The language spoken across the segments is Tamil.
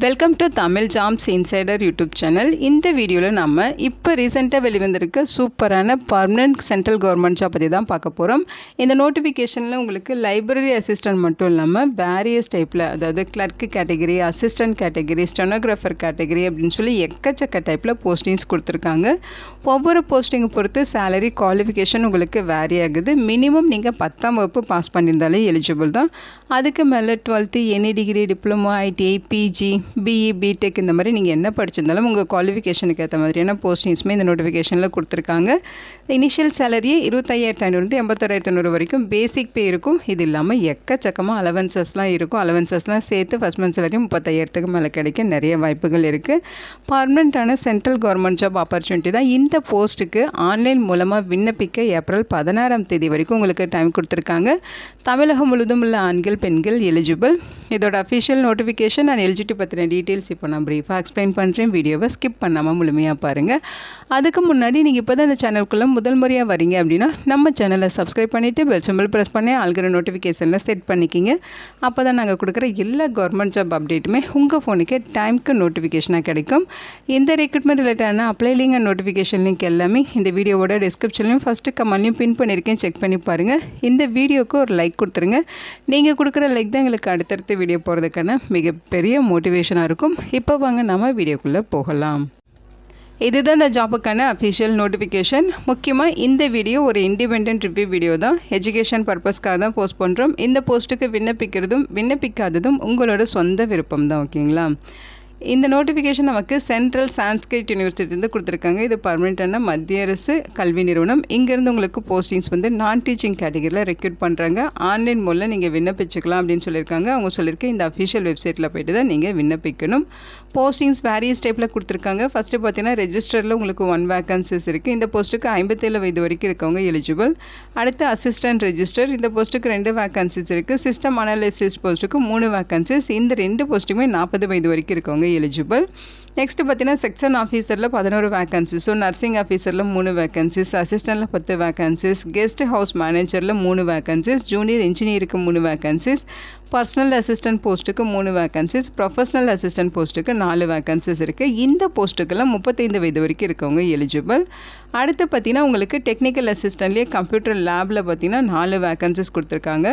Welcome to Tamil jobs insider YouTube channel. இந்த வீடியோவில் நம்ம இப்போ ரீசெண்டாக வெளிவந்திருக்க சூப்பரான பர்மனெண்ட் சென்ட்ரல் கவர்மெண்ட் ஜாப் பற்றி தான் பார்க்க போகிறோம். இந்த நோட்டிஃபிகேஷனில் உங்களுக்கு லைப்ரரி அசிஸ்டன்ட் மட்டும் இல்லாமல் வேரியஸ் டைப்பில், அதாவது clerk category, assistant category, stenographer category அப்படின்னு சொல்லி எக்கச்சக்க டைப்பில் போஸ்டிங்ஸ் கொடுத்துருக்காங்க. ஒவ்வொரு போஸ்டிங்கை பொறுத்து சேலரி குவாலிஃபிகேஷன் உங்களுக்கு வேரி ஆகுது. மினிமம் நீங்கள் 10ஆம் வகுப்பு பாஸ் பண்ணியிருந்தாலே எலிஜிபிள் தான். அதுக்கு மேலே 12th any degree, diploma, ITI, PG, BE, BTech இந்த மாதிரி நீங்கள் என்ன படிச்சிருந்தாலும் உங்கள் குவாலிஃபிகேஷனுக்கு ஏற்ற மாதிரியான போஸ்டிங்ஸுமே இந்த நோட்டிஃபிகேஷனில் கொடுத்துருக்காங்க. இனிஷியல் சேலரியே 25,500 81,500 வரைக்கும் பேசிக் பே இருக்கும். இது இல்லாமல் எக்கச்சக்கமாக அலவன்சஸ்லாம் இருக்கும். அலவன்சஸ்லாம் சேர்த்து ஃபஸ்ட் மந்த் சேலரி 35,000க்கு மேலே கிடைக்க நிறைய வாய்ப்புகள் இருக்குது. பர்மனெண்ட்டான சென்ட்ரல் கவர்மெண்ட் ஜாப் ஆப்பர்ச்சுனிட்டி தான். இந்த போஸ்ட்டுக்கு ஆன்லைன் மூலமாக விண்ணப்பிக்க ஏப்ரல் 16ஆம் தேதி வரைக்கும் உங்களுக்கு டைம் கொடுத்துருக்காங்க. தமிழகம் முழுவதும் உள்ள ஆண்கள், பெண்கள் எலிஜிபிள். இதோட அஃபிஷியல் நோட்டிஃபிகேஷன் அண்ட் எலிஜிபிலிட்டி பற்றின டீட்டெயில்ஸ் இப்போ நான் ப்ரீஃபாக எக்ஸ்பிளைன் பண்ணுறேன். வீடியோவை ஸ்கிப் பண்ணாமல் முழுமையாக பாருங்கள். அதுக்கு முன்னாடி நீங்கள் இப்போ தான் இந்த சேனலுக்குள்ளே முதல் முறையாக வரீங்க அப்படின்னா நம்ம சேனலை சப்ஸ்கிரைப் பண்ணிவிட்டு பெல் சிம்பிள் ப்ரெஸ் பண்ணி ஆல்கிற நோட்டிஃபிகேஷனில் செட் பண்ணிக்கிங்க. அப்போ தான் நாங்கள் கொடுக்குற எல்லா கவர்மெண்ட் ஜாப் அப்டேட்டுமே உங்கள் ஃபோனுக்கு டைமுக்கு நோட்டிஃபிகேஷனாக கிடைக்கும். இந்த ரெக்ரூட்மெண்ட் ரிலேட்டடான apply link and notification link எல்லாமே இந்த வீடியோவோட டிஸ்கிரிப்ஷன்லையும் ஃபஸ்ட்டு கமெண்ட்லையும் பின் பண்ணியிருக்கேன். செக் பண்ணி பாருங்கள். இந்த வீடியோவுக்கு ஒரு லைக் கொடுத்துருங்க. நீங்கள் கொடுக்குற லைக் தான் எங்களுக்கு அடுத்தடுத்த வீடியோ போகிறதுக்கான மிகப்பெரிய மோட்டிவேஷனாக இருக்கும். இப்போ வாங்க நம்ம வீடியோக்குள்ளே போகலாம். இதுதான் இந்த ஜாபுக்கான அஃபிஷியல் நோட்டிஃபிகேஷன். முக்கியமாக இந்த வீடியோ ஒரு இண்டிபெண்டன்ட் ரிவ்யூ வீடியோ தான். எஜுகேஷன் பர்பஸ்க்காக தான் போஸ்ட் பண்ணுறோம். இந்த போஸ்ட்டுக்கு விண்ணப்பிக்கிறதும் விண்ணப்பிக்காததும் உங்களோட சொந்த விருப்பம் தான். ஓகேங்களா? இந்த நோட்டிஃபிகேஷன் நமக்கு சென்ட்ரல் சான்ஸ்கிரிட் யூனிவர்சிட்டிலேருந்து கொடுத்துருக்காங்க. இது பர்மனெண்ட்டான மத்திய அரசு கல்வி நிறுவனம். இங்கேருந்து உங்களுக்கு போஸ்டிங்ஸ் நான் டீச்சிங் கேட்டகரியில் ரெக்ரூட் பண்ணுறாங்க. ஆன்லைன் மூலம் நீங்கள் விண்ணப்பிச்சுக்கலாம் அப்படின்னு சொல்லியிருக்காங்க. அவங்க சொல்லியிருக்க இந்த அஃபிஷியல் வெப்சைட்டில் போய்ட்டு தான் நீங்கள் விண்ணப்பிக்கணும். போஸ்டிங்ஸ் வேரியஸ் டைப்பில் கொடுத்துருக்காங்க. ஃபஸ்ட்டு பார்த்தீங்கன்னா ரெஜிஸ்டரில் உங்களுக்கு 1 வேக்கன்சிஸ் இருக்குது. இந்த போஸ்ட்டுக்கு 57 வயது வரைக்கும் இருக்கவங்க எலிஜிபிள். அடுத்து அசிஸ்டன்ட் ரெஜிஸ்டர், இந்த போஸ்ட்டுக்கு 2 வேக்கன்சிஸ் இருக்குது. சிஸ்டம் அனாலிசிஸ் போஸ்ட்டுக்கு 3 வேக்கன்சிஸ். இந்த 2 போஸ்ட்டுக்குமே 40 வயது வரைக்கும் இருக்கவங்க எலிஜிபிள். நெக்ஸ்ட் பார்த்தீங்கன்னா செக்ஷன் ஆஃபீஸரில் 11 வேக்கன்சிஸ். ஸோ நர்சிங் ஆஃபீஸரில் 3 வேக்கன்சிஸ், அசிஸ்டண்ட்டில் 10 வேக்கன்சிஸ், கெஸ்ட் ஹவுஸ் மேனேஜரில் 3 வேக்கன்சிஸ், ஜூனியர் இன்ஜினியருக்கு 3 வேக்கன்சிஸ், பர்சனல் அசிஸ்டன்ட் போஸ்ட்டுக்கு 3 வேக்கன்சிஸ், ப்ரொஃபஷனல் அசிஸ்டன்ட் போஸ்ட்டுக்கு 4 வேக்கன்சிஸ் இருக்குது. இந்த போஸ்ட்டுக்கெல்லாம் 35 வயது வரைக்கும் இருக்கவங்க எலிஜிபிள். அடுத்து பார்த்தீங்கன்னா உங்களுக்கு டெக்னிக்கல் அசிஸ்டன்ட்லேயே கம்ப்யூட்டர் லேபில் பார்த்தீங்கன்னா 4 வேக்கன்சிஸ் கொடுத்துருக்காங்க.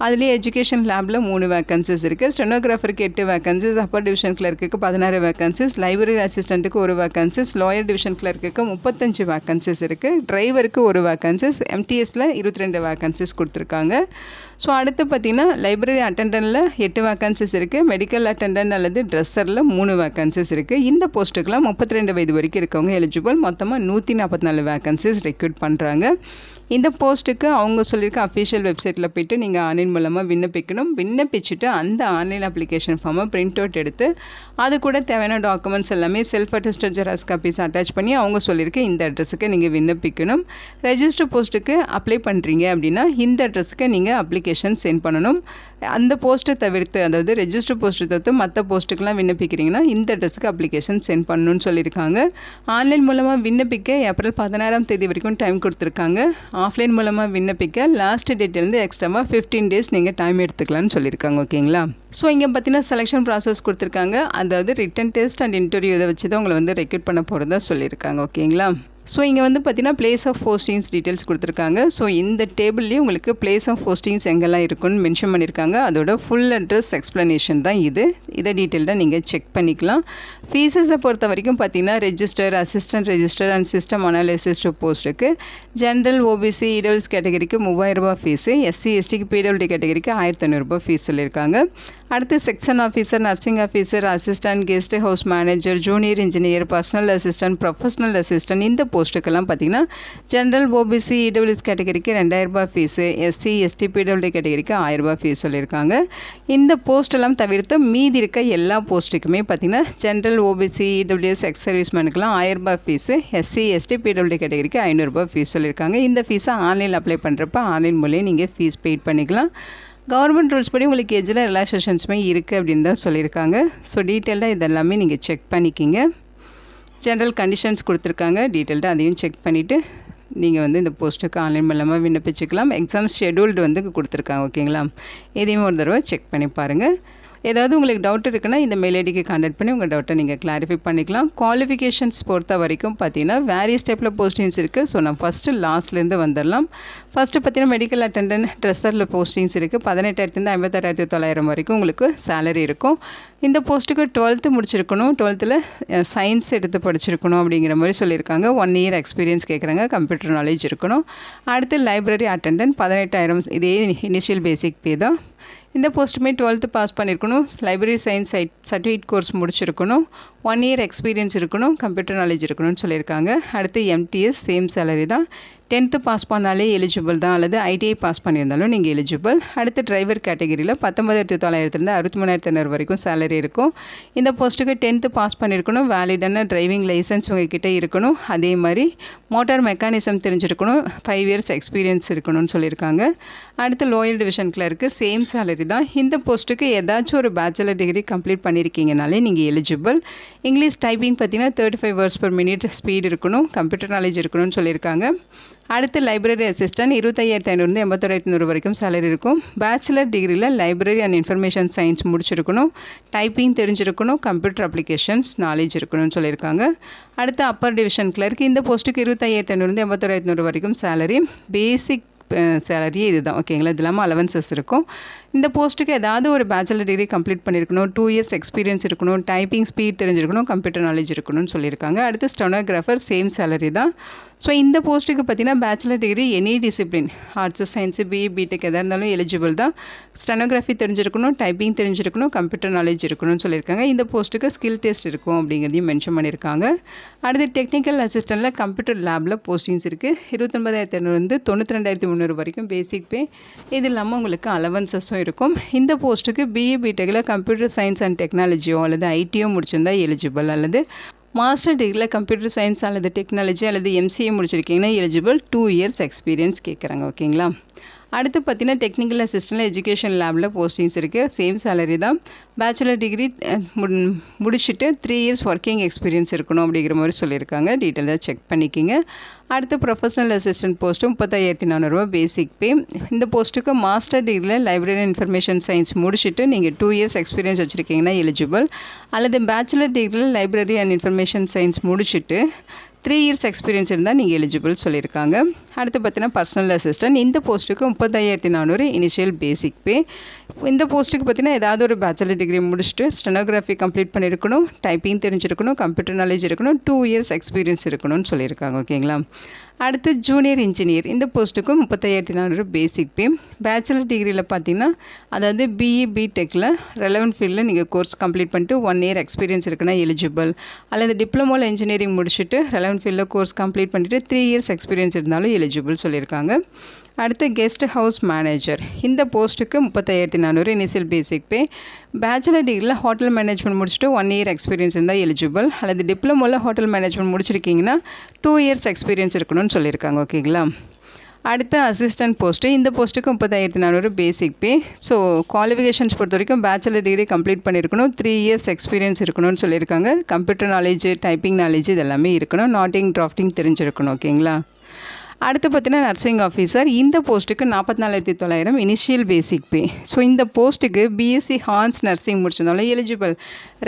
அதுலேயே எஜுகேஷன் லேபில் 3 வேக்கன்சிஸ் இருக்குது. ஸ்டெனோகிராஃபருக்கு 8 வேக்கன்சிஸ், அப்பர் டிவிஷன் கிளர்க்குக்கு 16 வேக்கன்சிஸ், லைப்ரரி அசிஸ்டண்ட்டுக்கு 1 வேக்கன்சிஸ், லோயர் டிவிஷன் கிளர்க்குக்கு 35 வேக்கன்சிஸ் இருக்குது. டிரைவருக்கு 1 வேக்கன்சிஸ், எம்டிஎஸில் 22 வேக்கன்சிஸ் கொடுத்துருக்காங்க. ஸோ அடுத்து பார்த்திங்கன்னா லைப்ரரி அட்டெண்டன்ட்டில் 8 வேக்கன்சிஸ் இருக்குது. மெடிக்கல் அட்டெண்டன்ட் அல்லது ட்ரெஸ்ஸரில் 3 வேக்கன்சிஸ் இருக்குது. இந்த போஸ்ட்டுக்கெலாம் 32 வயது வரைக்கும் இருக்கவங்க எலிஜிபிள். மொத்தமாக 144 வேக்கன்சிஸ் ரெக்ரூட் பண்ணுறாங்க. இந்த போஸ்ட்டுக்கு அவங்க சொல்லியிருக்க அஃபிஷியல் வெப்சைட்டில் போய்ட்டு நீங்கள் ஆன்லைன் மூலமாக விண்ணப்பிக்கணும். விண்ணப்பிச்சுட்டு அந்த ஆன்லைன் அப்ளிகேஷன் ஃபார்மை பிரிண்ட் அவுட் எடுத்து அது கூட தேவையான டாக்குமெண்ட்ஸ் எல்லாமே self attested xerox copies attach பண்ணி அவங்க சொல்லியிருக்க இந்த அட்ரஸுக்கு நீங்கள் விண்ணப்பிக்கணும். ரெஜிஸ்டர் போஸ்ட்டுக்கு அப்ளை பண்ணுறீங்க அப்படின்னா இந்த அட்ரஸுக்கு நீங்கள் அப்ளிகேஷன் சென்ட் பண்ணணும். அந்த போஸ்ட்டை தவிர்த்து, அதாவது ரெஜிஸ்டர் போஸ்ட்டு தவிர்த்து மற்ற போஸ்ட்டுக்கெலாம் விண்ணப்பிக்கிறீங்கன்னா இந்த அட்ரஸுக்கு அப்ளிகேஷன் சென்ட் பண்ணணும்னு சொல்லியிருக்காங்க. ஆன்லைன் மூலமாக விண்ணப்பிக்க ஏப்ரல் 16ஆம் தேதி வரைக்கும் டைம் கொடுத்துருக்காங்க. ஆஃப்லைன் மூலமாக விண்ணப்பிக்க லாஸ்ட் டேட்லேருந்து எக்ஸ்ட்ராவாக 15 டேஸ் நீங்கள் டைம் எடுத்துக்கலாம்னு சொல்லியிருக்காங்க. ஓகேங்களா? ஸோ இங்கே பார்த்தீங்கன்னா செலெக்ஷன் ப்ராசஸ் கொடுத்துருக்காங்க. அதாவது ரிட்டன் டெஸ்ட் அண்ட் இன்டர்வியூ இதை வச்சு தான் உங்களை ரெக்ரூட் பண்ண போகிறதா சொல்லியிருக்காங்க. ஓகேங்களா? ஸோ இங்கே பார்த்தீங்கன்னா பிளேஸ் ஆஃப் போஸ்டிங்ஸ் டீட்டெயில்ஸ் கொடுத்துருக்காங்க. ஸோ இந்த டேபிள்லேயே உங்களுக்கு பிளேஸ் ஆஃப் போஸ்டிங்ஸ் எங்கெல்லாம் இருக்குன்னு மென்ஷன் பண்ணியிருக்காங்க. அதோட ஃபுல் அட்ரஸ் எக்ஸ்ப்ளனேஷன் தான் இதை டீட்டெயில்டாக நீங்கள் செக் பண்ணிக்கலாம். ஃபீஸஸை பொறுத்த வரைக்கும் பார்த்தீங்கன்னா register, assistant register and system analysis போஸ்ட்டுக்கு ஜென்ரல், ஓபிசி, இடபிள்யூஎஸ் கேட்டகரிக்கு 3000 ரூபாய் ஃபீஸு, எஸ்சி எஸ்டிக்கு பிடபிள்யூடி கேட்டகரிக்கு 1500 ரூபாய் ஃபீஸ் சொல்லியிருக்காங்க. அடுத்து section officer, nursing officer, assistant, guest house manager, junior engineer, personal assistant, professional assistant இந்த போஸ்ட்டுக்கெல்லாம் பார்த்தீங்கன்னா ஜென்ரல், ஓபிசி, இடபிள்யூஎஸ் கேட்டகரிக்கு 2000 ரூபாய் ஃபீஸு, எஸ்சி எஸ்டி பிடபிள்யூடி கேட்டகரிக்கு 1000 ரூபாய் ஃபீஸ் சொல்லியிருக்காங்க. இந்த போஸ்ட்டெல்லாம் தவிர்த்து மீதி இருக்க எல்லா போஸ்ட்டுக்குமே பார்த்தீங்கன்னா ஜென்ரல், ஓபிசி, இடபிள்யூஎஸ், எக்ஸ் சர்வீஸ்மேனுக்கெல்லாம் 1000 ரூபாய் ஃபீஸு, எஸ்சி எஸ்டி பிடபிள்யூடி கேட்டகரிக்கு 500 ரூபாய் ஃபீஸ் சொல்லியிருக்காங்க. இந்த ஃபீஸை ஆன்லைனில் அப்ளை பண்ணுறப்ப ஆன்லைன் மூலம் நீங்கள் ஃபீஸ் பெய்ட் பண்ணிக்கலாம். கவர்மெண்ட் ரூல்ஸ் படி உங்களுக்கு எஜில் ரிலாக்ஸேஷன்ஸுமே இருக்குது அப்படின்னு தான் சொல்லியிருக்காங்க. ஸோ டீட்டெயில்டாக இதெல்லாமே நீங்கள் செக் பண்ணிக்கிங்க. ஜென்ரல் கண்டிஷன்ஸ் கொடுத்துருக்காங்க. டீட்டெயில்டாக அதையும் செக் பண்ணிவிட்டு நீங்கள் இந்த போஸ்ட்டுக்கு ஆன்லைன் மூலமாக விண்ணப்பிச்சுக்கலாம். எக்ஸாம் ஷெடியூல்டு கொடுத்துருக்காங்க. ஓகேங்களா? இதையும் ஒரு தடவை செக் பண்ணி பாருங்கள். ஏதாவது உங்களுக்கு டவுட் இருக்குன்னா இந்த மெயில் ஐடிக்கு கான்டாக்ட் பண்ணி உங்கள் டவுட்டை நீங்கள் கிளாரிஃபை பண்ணிக்கலாம். குவாலிஃபிகேஷன்ஸ் பொறுத்த வரைக்கும் பார்த்தீங்கன்னா வேரியஸ் டைப்பில் போஸ்டிங்ஸ் இருக்குது. ஸோ நான் ஃபஸ்ட்டு லாஸ்ட்லேருந்து வந்துடலாம். ஃபஸ்ட்டு பார்த்தீங்கன்னா மெடிக்கல் அட்டெண்டன்ட் ட்ரெஸ்ஸரில் போஸ்டிங்ஸ் இருக்குது. 18,000 56,900 வரைக்கும் உங்களுக்கு சேலரி இருக்கும். இந்த போஸ்ட்டுக்கு 12th முடிச்சிருக்கணும், 12th சயின்ஸ் எடுத்து படிச்சிருக்கணும் அப்படிங்கிற மாதிரி சொல்லியிருக்காங்க. 1 year எக்ஸ்பீரியன்ஸ் கேட்குறாங்க, கம்ப்யூட்டர் நாலேஜ் இருக்கணும். அடுத்து லைப்ரரி அட்டெண்டன்ட் 18,000, இதே இனிஷியல் பேசிக் பே தான். இந்த போஸ்ட்டுமே 12th பாஸ் பண்ணியிருக்கணும், லைப்ரரி சயின்ஸ் சர்டிஃபிகேட் கோர்ஸ் முடிச்சிருக்கணும், 1 year எக்ஸ்பீரியன்ஸ் இருக்கணும், கம்ப்யூட்டர் நாலேஜ் இருக்கணும்னு சொல்லியிருக்காங்க. அடுத்து MTS சேம் சேலரி தான். 10th பாஸ் பண்ணாலே எலிஜிபிள் தான், அல்லது ITI பாஸ் பண்ணியிருந்தாலும் நீங்கள் எலிஜிபிள். அடுத்து டிரைவர் கேட்டகரியில் 19,900 63,500 வரைக்கும் சேலரி இருக்கும். இந்த போஸ்ட்டுக்கு 10th பாஸ் பண்ணியிருக்கணும், வேலிடான டிரைவிங் லைசன்ஸ் உங்ககிட்ட இருக்கணும், அதே மாதிரி மோட்டார் மெக்கானிசம் தெரிஞ்சிருக்கணும், 5 years எக்ஸ்பீரியன்ஸ் இருக்கணும்னு சொல்லியிருக்காங்க. அடுத்து lower division clerk same salary தான். இந்த போஸ்ட்டுக்கு ஏதாச்சும் ஒரு பேச்சுலர் டிகிரி கம்ப்ளீட் பண்ணியிருக்கீங்கனாலே நீங்கள் எலிஜிபிள். இங்கிலீஷ் டைப்பிங் பார்த்தீங்கன்னா 35 words per minute ஸ்பீட் இருக்கணும், கம்ப்யூட்டர் நாலேஜ் இருக்கணும்னு சொல்லியிருக்காங்க. அடுத்து லைப்ரரி அசிஸ்டன்ட் 25,500 81,500 வரைக்கும் சேலரி இருக்கும். பேச்சுலர் டிகிரியில் லைப்ரரி அண்ட் இன்ஃபர்மேஷன் சயின்ஸ் முடிச்சிருக்கணும், டைப்பிங் தெரிஞ்சிருக்கணும், கம்ப்யூட்டர் அப்ளிகேஷன்ஸ் நாலேஜ் இருக்கணும்னு சொல்லியிருக்காங்க. அடுத்து அப்பர் டிவிஷன் கிளர்க் இந்த போஸ்ட்டுக்கு 25,500 81,500 வரைக்கும் சேலரி. பேசிக் சேலரி இது தான், ஓகேங்களா. இது இல்லாமல் அலவன்சஸ் இருக்கும். இந்த போஸ்ட்டுக்கு ஏதாவது ஒரு பேச்சுலர் டிகிரி கம்ப்ளீட் பண்ணியிருக்கணும், 2 years எக்ஸ்பீரியன்ஸ் இருக்கணும், டைப்பிங் ஸ்பீட் தெரிஞ்சிருக்கணும், கம்ப்யூட்டர் நாலேஜ் இருக்கணும்னு சொல்லியிருக்காங்க. அடுத்து ஸ்டெனோகிராஃபர் சேம் சேலரி தான். ஸோ இந்த போஸ்ட்டுக்கு பார்த்தீங்கன்னா bachelor degree any discipline, arts science BE BTech எதாக இருந்தாலும் எலிஜிபிள் தான். ஸ்டெனோகிராஃபி தெரிஞ்சிருக்கணும், டைப்பிங் தெரிஞ்சிருக்கணும், கம்ப்யூட்டர் நாலேஜ் இருக்கணும்னு சொல்லியிருக்காங்க. இந்த போஸ்ட்டுக்கு ஸ்கில் டெஸ்ட் இருக்கும் அப்படிங்கிறதையும் மென்ஷன் பண்ணியிருக்காங்க. அடுத்து டெக்னிக்கல் அசிஸ்டண்ட்டில் கம்ப்யூட்டர் லேபில் போஸ்டிங்ஸ் இருக்குது. 29,500 92,300 வரைக்கும் பேசிக் பே. இது இல்லாமல் உங்களுக்கு அலவன்சஸும் இருக்கும். இந்த போஸ்ட்டுக்கு BE BTechல கம்ப்யூட்டர் சயின்ஸ் அண்ட் டெக்னாலஜியோ அல்லது ITயோ முடிச்சிருந்தா எலிஜிபிள், அல்லது மாஸ்டர் டிகிரியில் கம்ப்யூட்டர் சயின்ஸ் அல்லது டெக்னாலஜி அல்லது MCA முடிச்சிருக்கீங்கன்னா எலிஜிபிள். 2 years எக்ஸ்பீரியன்ஸ் கேட்குறாங்க, ஓகேங்களா. அடுத்து பார்த்தீங்கன்னா டெக்னிக்கல் அசிஸ்டன்ட் எஜுகேஷன் லேபில் போஸ்டிங்ஸ் இருக்குது. சேம் சேலரி தான். பேச்சுலர் டிகிரி முடிச்சுட்டு 3 years ஒர்க்கிங் எக்ஸ்பீரியன்ஸ் இருக்கணும் அப்படிங்கிற மாதிரி சொல்லியிருக்காங்க. டீட்டெயிலாக செக் பண்ணிக்கிங்க. அடுத்து ப்ரொஃபஷனல் அசிஸ்டன்ட் போஸ்ட்டு 35,400 பேசிக் பே. இந்த போஸ்ட்டுக்கு மாஸ்டர் டிகிரியில் லைப்ரரி இன்ஃபர்மேஷன் சயின்ஸ் முடிச்சுட்டு நீங்கள் 2 years எக்ஸ்பீரியன்ஸ் வச்சுருக்கீங்கன்னா எலிஜிபிள், அல்லது பேச்சுலர் டிகிரியில் லைப்ரரி அண்ட் இன்ஃபர்மேஷன் சயின்ஸ் முடிச்சுட்டு 3 years எக்ஸ்பீரியன்ஸ் இருந்தால் நீங்கள் எலிஜிபிள் சொல்லியிருக்காங்க. அடுத்து பார்த்தீங்கன்னா பர்சனல் அசிஸ்டன்ட் இந்த போஸ்ட்டுக்கு 35,400 இனிஷியல் பேசிக் பே. இந்த போஸ்ட்டுக்கு பார்த்தீங்கன்னா ஏதாவது ஒரு பேச்சுலர் டிகிரி முடிச்சுட்டு ஸ்டெனோகிராஃபி கம்ப்ளீட் பண்ணியிருக்கணும், டைப்பிங் தெரிஞ்சிருக்கணும், கம்ப்யூட்டர் நாலேஜ் இருக்கணும், 2 years எக்ஸ்பீரியன்ஸ் இருக்கணும்னு சொல்லியிருக்காங்க, ஓகேங்களா. அடுத்து ஜூனியர் இன்ஜினியர் இந்த போஸ்ட்டுக்கும் 35,400 பேசிக் பே. பேச்சுலர் டிகிரியில் பார்த்தீங்கன்னா அதாவது BE BTechல ரெலவெண்ட் ஃபீல்டில் நீங்கள் கோர்ஸ் கம்ப்ளீட் பண்ணிட்டு 1 year எக்ஸ்பீரியன்ஸ் இருக்குன்னா எலிஜிபிள், அல்லது டிப்ளமோவில் இன்ஜினியரிங் முடிச்சுட்டு ரெலவெண்ட் ஃபீல்டில் கோர்ஸ் கம்ப்ளீட் பண்ணிவிட்டு 3 years எக்ஸ்பீரியன்ஸ் இருந்தாலும் எலிஜிபிள் சொல்லியிருக்காங்க. அடுத்து கெஸ்ட் ஹவுஸ் மேனேஜர் இந்த போஸ்ட்டுக்கு 35,400 இனிஷியல் பேசிக் பே. பேச்சுலர் டிகிரியில் ஹோட்டல் மேனேஜ்மெண்ட் முடிச்சுட்டு 1 year எக்ஸ்பீரியன்ஸ் இருந்தால் எலிஜிபிள், அல்லது டிப்ளமோவில் ஹோட்டல் மேனேஜ்மெண்ட் முடிச்சிருக்கீங்கன்னா 2 years எக்ஸ்பீரியன்ஸ் இருக்கணும்னு சொல்லியிருக்காங்க, ஓகேங்களா. அடுத்த அசிஸ்டன்ட் போஸ்ட்டு இந்த போஸ்ட்டுக்கு 35,400 பேசிக் பே. ஸோ குவாலிஃபிகேஷன்ஸ் பொறுத்த வரைக்கும் பேச்சுலர் டிகிரி கம்ப்ளீட் பண்ணியிருக்கணும், 3 years எக்ஸ்பீரியன்ஸ் இருக்கணும்னு சொல்லியிருக்காங்க. கம்ப்யூட்டர் நாலேஜ், டைப்பிங் நாலேஜ் இது எல்லாமே இருக்கணும், நாட்டிங் டிராஃப்டிங் தெரிஞ்சிருக்கணும், ஓகேங்களா. அடுத்து பார்த்தீங்கன்னா நர்சிங் ஆஃபீஸர் இந்த போஸ்ட்டுக்கு 44,900 இனிஷியல் பேசிக் பே. ஸோ இந்த போஸ்ட்டுக்கு BSc ஹார்ன்ஸ் நர்சிங் முடிச்சிருந்தாலும் எலிஜிபிள்,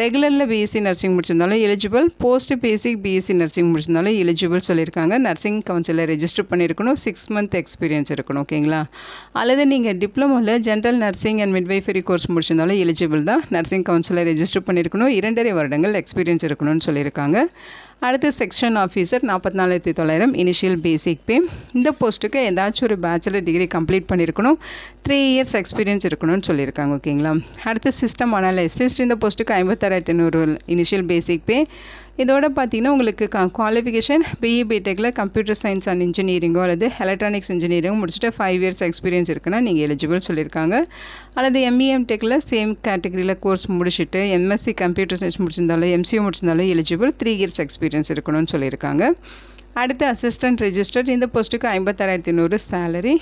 ரெகுலரில் BSc நர்சிங் முடிச்சிருந்தாலும் eligible, post basic BSc nursing முடிச்சிருந்தாலும் எலிஜிபிள் சொல்லியிருக்காங்க. நர்சிங் கவுன்சிலில் ரெஜிஸ்டர் பண்ணியிருக்கணும், 6 month எக்ஸ்பீரியன்ஸ் இருக்கணும், ஓகேங்களா. அல்லது நீங்கள் டிப்ளமோவில் general nursing and midwifery course முடிச்சிருந்தாலும் எலிஜிபிள் தான். நர்சிங் கவுன்சிலில் ரெஜிஸ்டர் பண்ணியிருக்கணும், 2.5 வருடங்கள் எக்ஸ்பீரியன்ஸ் இருக்கணும்னு சொல்லியிருக்காங்க. அடுத்து section officer 44,900 initial basic pay. இந்த போஸ்ட்டுக்கு ஏதாச்சும் ஒரு பேச்சுலர் டிகிரி கம்ப்ளீட் பண்ணியிருக்கணும், 3 years எக்ஸ்பீரியன்ஸ் இருக்கணும்னு சொல்லியிருக்காங்க, ஓகேங்களா. அடுத்து சிஸ்டம் அனலிஸ்ட் இந்த போஸ்ட்டுக்கு 56,500 இனிஷியல் பேசிக் பே. இதோட பார்த்தீங்கன்னா உங்களுக்கு குவாலிஃபிகேஷன் BE BTechல கம்ப்யூட்டர் சயின்ஸ் அண்ட் இன்ஜினியரிங்கோ அல்லது எலக்ட்ரானிக்ஸ் இன்ஜினியரிங்கோ முடிச்சுட்டு 5 years எக்ஸ்பீரியன்ஸ் இருக்குன்னா நீங்கள் எலிஜிபிள் சொல்லியிருக்காங்க. அல்லது ME MTechல சேம் கேட்டகரியில் கோர்ஸ் முடிச்சுட்டு MSc கம்ப்யூட்டர் சயின்ஸ் முடிச்சிருந்தாலும் MCA முடிச்சிருந்தாலும் எலிஜிபிள், 3 years எக்ஸ்பீரியன்ஸ் இருக்கணும்னு சொல்லியிருக்காங்க. அடுத்து அசிஸ்டன்ட் ரெஜிஸ்டர் இந்த போஸ்ட்டுக்கு 56,500 சேலரி.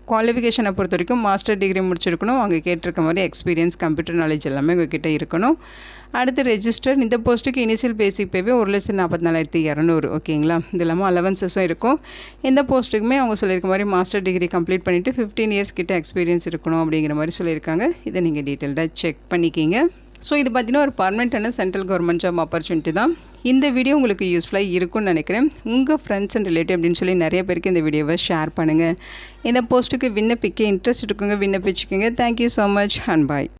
குவாலிஃபிகேஷனை பொறுத்த வரைக்கும் மாஸ்டர் டிகிரி முடிச்சிருக்கணும். அவங்க கேட்டிருக்க மாதிரி எக்ஸ்பீரியன்ஸ், கம்ப்யூட்டர் நாலேஜ் எல்லாமே உங்ககிட்ட இருக்கணும். அடுத்து ரெஜிஸ்டர். இந்த போஸ்ட்டுக்கு இனிஷியல் பேசிக் பேவே 1,44,200. ஓகேங்களா. இது இல்லாமல் அலவன்சஸும் இருக்கும். இந்த போஸ்ட்டுக்குமே அவங்க சொல்லியிருக்க மாதிரி மாஸ்டர் டிகிரி கம்ப்ளீட் பண்ணிவிட்டு 15 இயர்ஸ் கிட்ட எக்ஸ்பீரியன்ஸ் இருக்கணும் அப்படிங்கிற மாதிரி சொல்லியிருக்காங்க. இதை நீங்கள் டீட்டெயில்டாக செக் பண்ணிக்கிங்க. ஸோ இது பார்த்தீங்கன்னா ஒரு பர்மனெண்ட்டான சென்ட்ரல் கவர்மெண்ட் ஜாப் ஆப்பர்ச்சுனிட்டி தான். இந்த வீடியோ உங்களுக்கு யூஸ்ஃபுல்லாக இருக்கும்னு நினைக்கிறேன். உங்கள் ஃப்ரெண்ட்ஸ் அண்ட் ரிலேட்டிவ் அப்படின்னு சொல்லி நிறைய பேருக்கு இந்த வீடியோவை ஷேர் பண்ணுங்கள். இந்த போஸ்ட்டுக்கு விண்ணப்பிக்க இன்ட்ரெஸ்ட் இருக்குங்க, விண்ணப்பிச்சுக்கோங்க. Thank you so much and bye.